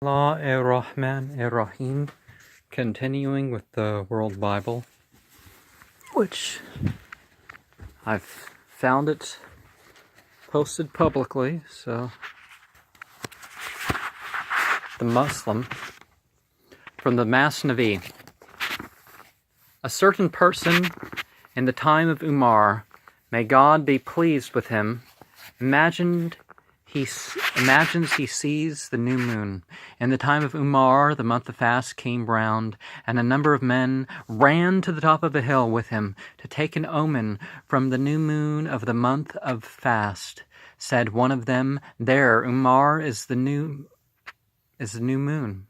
Allah ar-Rahman ar-Rahim, continuing with the World Bible, which I've found it posted publicly, so the Moslem from the Masnavi. A certain person in the time of Umar, may God be pleased with him, imagines he sees the new moon. In the time of Umar, the month of fast came round, and a number of men ran to the top of a hill with him to take an omen from the new moon of the month of fast. Said one of them, "There, Umar is the new moon."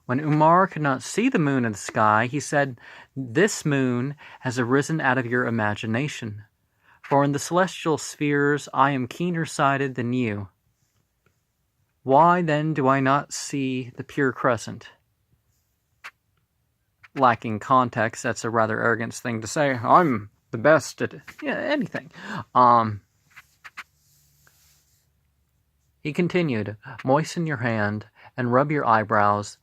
When Umar could not see the moon in the sky, he said, "This moon has arisen out of your imagination. For in the celestial spheres I am keener-sighted than you. Why then do I not see the pure crescent?" Lacking context, that's a rather arrogant thing to say. I'm the best at anything. He continued, "Moisten your hand and rub your eyebrows,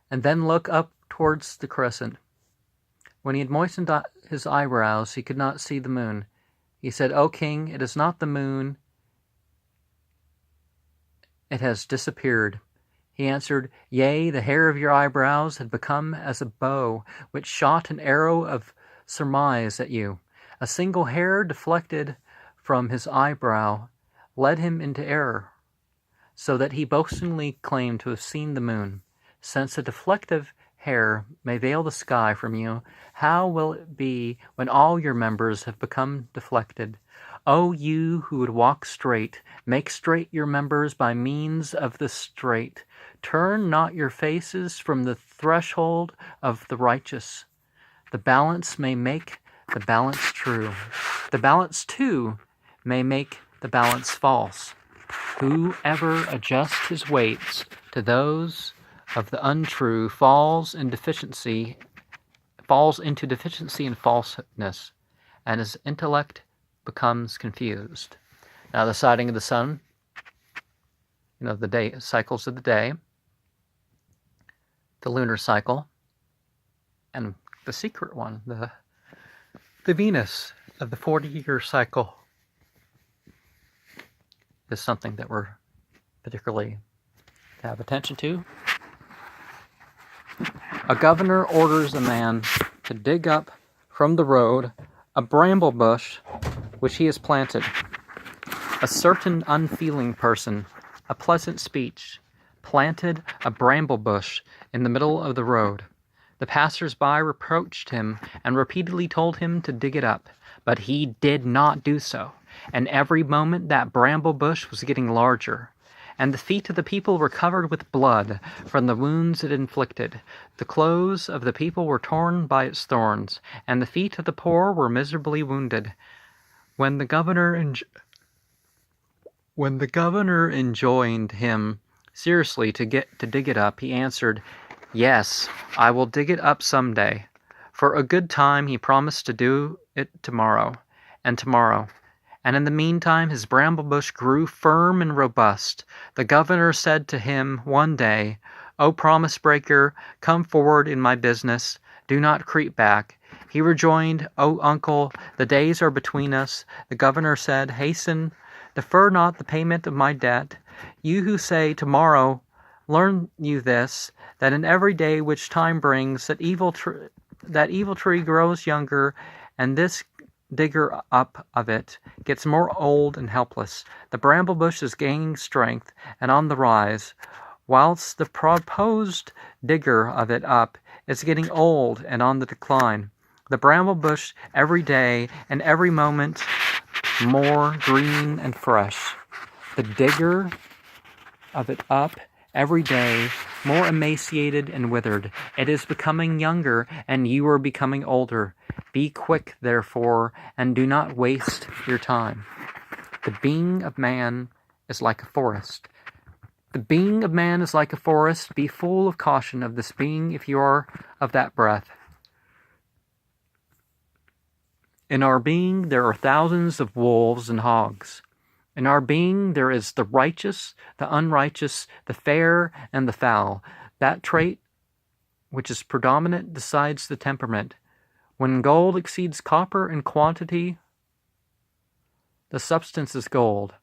and then look up towards the crescent." When he had moistened his eyebrows, he could not see the moon. He said, "O king, it is not the moon. It has disappeared." He answered, "Yea, the hair of your eyebrows had become as a bow, which shot an arrow of surmise at you. A single hair deflected from his eyebrow led him into error, so that he boastingly claimed to have seen the moon. Since a deflective hair may veil the sky from you, how will it be when all your members have become deflected? O you who would walk straight, make straight your members by means of the straight. Turn not your faces from the threshold of the righteous. The balance may make the balance true. The balance too may make the balance false. Whoever adjusts his weights to those of the untrue falls into deficiency and falseness, and his intellect becomes confused. Now the sighting of the sun, the day cycles of the day, the lunar cycle, and the secret one, the Venus of the 40-year cycle, is something that we're particularly to have attention to. A governor orders a man to dig up from the road a bramble bush which he has planted. A certain unfeeling person, a pleasant speech, planted a bramble bush in the middle of the road. The passers-by reproached him and repeatedly told him to dig it up, but he did not do so, and every moment that bramble bush was getting larger. And the feet of the people were covered with blood from the wounds it inflicted. The clothes of the people were torn by its thorns, and the feet of the poor were miserably wounded. When the governor enjoined him seriously to dig it up, he answered, "Yes, I will dig it up some day." For a good time he promised to do it tomorrow. And in the meantime his bramble bush grew firm and robust. The governor said to him one day, "O promise breaker, come forward in my business. Do not creep back." He rejoined, "O uncle, the days are between us." The governor said, "Hasten, defer not the payment of my debt. You who say tomorrow, learn you this, that in every day which time brings, that evil tree grows younger, and this digger up of it gets more old and helpless. The bramble bush is gaining strength and on the rise, whilst the proposed digger of it up is getting old and on the decline. The bramble bush every day and every moment more green and fresh. The digger of it up every day more emaciated and withered. It is becoming younger, and you are becoming older. Be quick, therefore, and do not waste your time. The being of man is like a forest. The being of man is like a forest. Be full of caution of this being if you are of that breath. In our being there are thousands of wolves and hogs. In our being there is the righteous, the unrighteous, the fair, and the foul. That trait which is predominant decides the temperament. When gold exceeds copper in quantity, the substance is gold.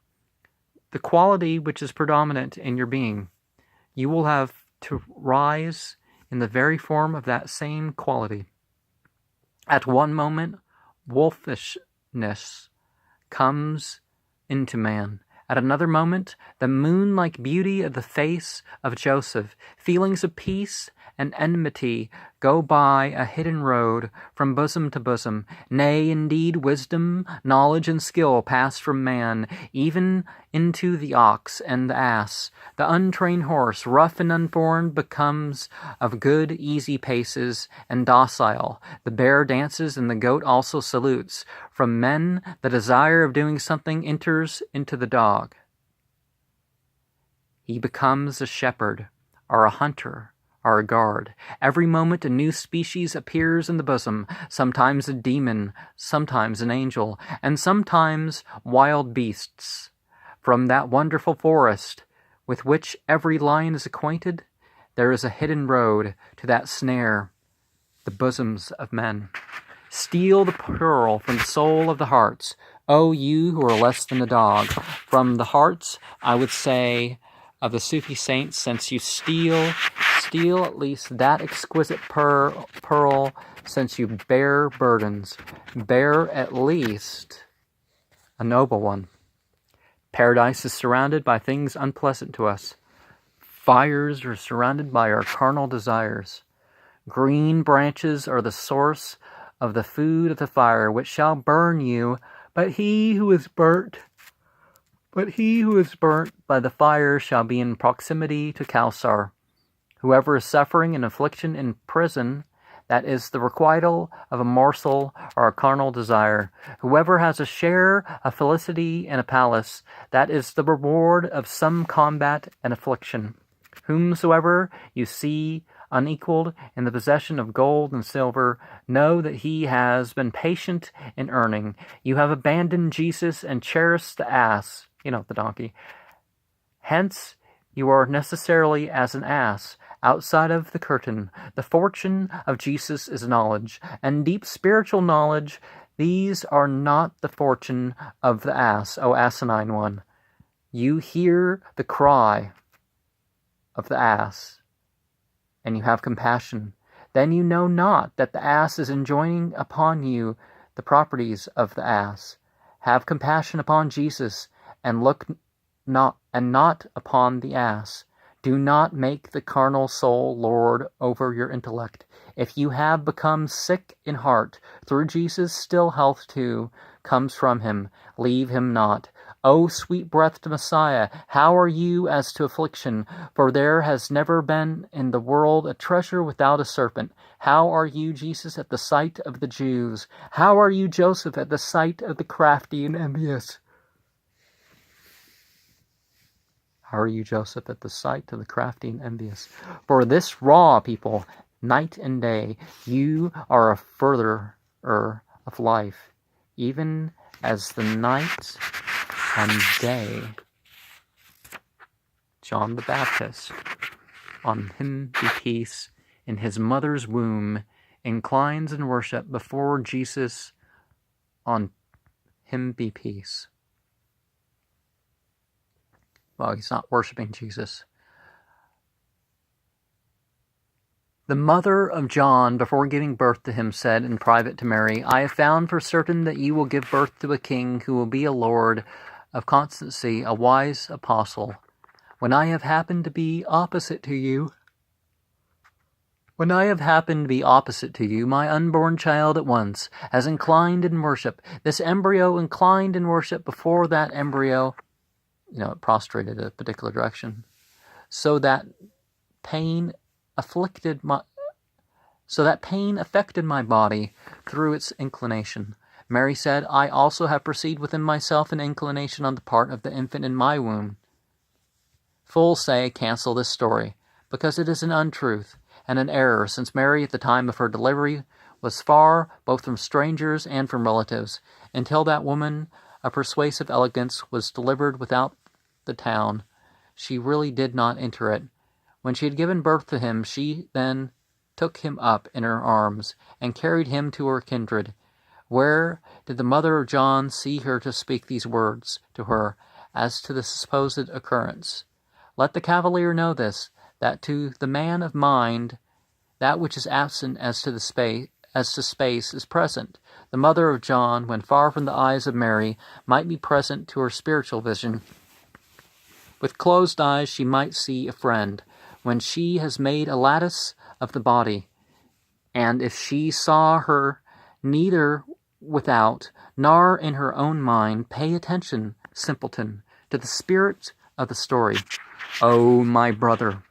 The quality which is predominant in your being, you will have to rise in the very form of that same quality. At one moment, wolfishness comes into man. At another moment, the moon-like beauty of the face of Joseph, feelings of peace and enmity go by a hidden road from bosom to bosom. Nay, indeed, wisdom, knowledge, and skill pass from man, even into the ox and the ass. The untrained horse, rough and unformed, becomes of good, easy paces and docile. The bear dances, and the goat also salutes. From men, the desire of doing something enters into the dog. He becomes a shepherd, or a hunter, or a guard. Every moment a new species appears in the bosom, sometimes a demon, sometimes an angel, and sometimes wild beasts. From that wonderful forest with which every lion is acquainted, there is a hidden road to that snare, the bosoms of men. Steal the pearl from the soul of the hearts, O you who are less than a dog. From the hearts, I would say, of the Sufi saints, since you steal at least that exquisite pearl, since you bear burdens. Bear at least a noble one. Paradise is surrounded by things unpleasant to us. Fires are surrounded by our carnal desires. Green branches are the source of the food of the fire, which shall burn you, but he who is burnt by the fire shall be in proximity to Kausar. Whoever is suffering an affliction in prison, that is the requital of a morsel or a carnal desire. Whoever has a share of felicity in a palace, that is the reward of some combat and affliction. Whomsoever you see unequaled in the possession of gold and silver, know that he has been patient in earning. You have abandoned Jesus and cherished the ass, the donkey. Hence, you are necessarily as an ass, outside of the curtain. The fortune of Jesus is knowledge, and deep spiritual knowledge. These are not the fortune of the ass, O asinine one. You hear the cry of the ass, and you have compassion. Then you know not that the ass is enjoining upon you the properties of the ass. Have compassion upon Jesus, and look not upon the ass. Do not make the carnal soul lord over your intellect. If you have become sick in heart, through Jesus still health too comes from him. Leave him not. O sweet-breathed Messiah, how are you as to affliction? For there has never been in the world a treasure without a serpent. How are you, Jesus, at the sight of the Jews? How are you, Joseph, at the sight of the crafty and envious? How are you, Joseph, at the sight of the crafty and envious? For this raw people, night and day, you are a furtherer of life, even as the night and day. John the Baptist, on him be peace, in his mother's womb, inclines in worship before Jesus, on him be peace. Well, he's not worshiping Jesus. The mother of John, before giving birth to him, said in private to Mary, I have found for certain that you will give birth to a king who will be a Lord of constancy, a wise apostle. When I have happened to be opposite to you, my unborn child at once has inclined in worship. This embryo inclined in worship before that embryo, it prostrated a particular direction, so that pain affected my body through its inclination. Mary said, I also have perceived within myself an inclination on the part of the infant in my womb. Fools say, cancel this story, because it is an untruth and an error, since Mary at the time of her delivery was far both from strangers and from relatives, until that woman a persuasive elegance, was delivered without the town. She really did not enter it. When she had given birth to him, she then took him up in her arms, and carried him to her kindred. Where did the mother of John see her to speak these words to her as to the supposed occurrence? Let the cavalier know this, that to the man of mind, that which is absent as to space is present. The mother of John, when far from the eyes of Mary, might be present to her spiritual vision. With closed eyes she might see a friend, when she has made a lattice of the body. And if she saw her neither without, nor in her own mind, pay attention, simpleton, to the spirit of the story. Oh, my brother,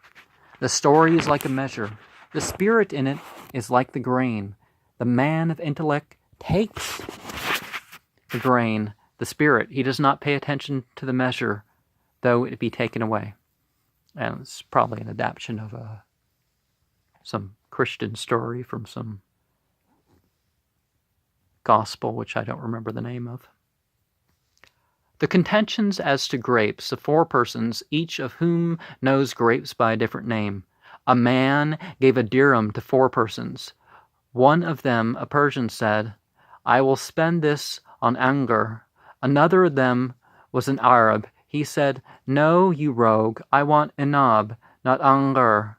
the story is like a measure. The spirit in it is like the grain. The man of intellect takes the grain, the spirit. He does not pay attention to the measure, though it be taken away. And it's probably an adaptation of some Christian story from some gospel, which I don't remember the name of. The contentions as to grapes of 4 persons, each of whom knows grapes by a different name. A man gave a dirham to 4 persons. One of them, a Persian, said, "I will spend this on angur." Another of them was an Arab. He said, "No, you rogue, I want inab, not angur."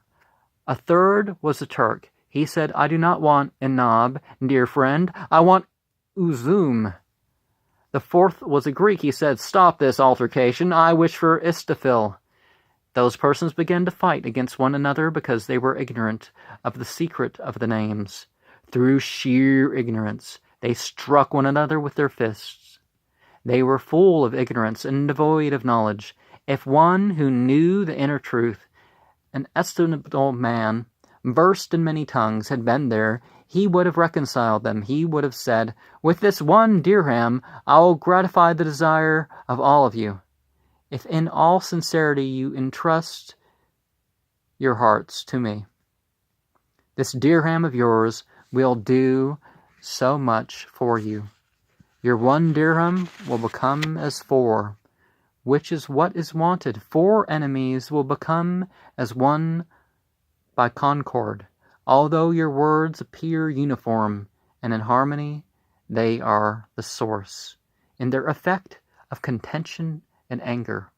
A third was a Turk. He said, "I do not want inab, dear friend, I want uzum." The fourth was a Greek. He said, "Stop this altercation, I wish for istafil." Those persons began to fight against one another because they were ignorant of the secret of the names. Through sheer ignorance, they struck one another with their fists. They were full of ignorance and devoid of knowledge. If one who knew the inner truth, an estimable man, versed in many tongues, had been there, he would have reconciled them. He would have said, "With this 1 dirham, I will gratify the desire of all of you. If in all sincerity you entrust your hearts to me, this dirham of yours will do so much for you. Your 1 dirham will become as 4, which is what is wanted. 4 enemies will become as one by concord. Although your words appear uniform and in harmony, they are the source, in their effect, of contention and anger.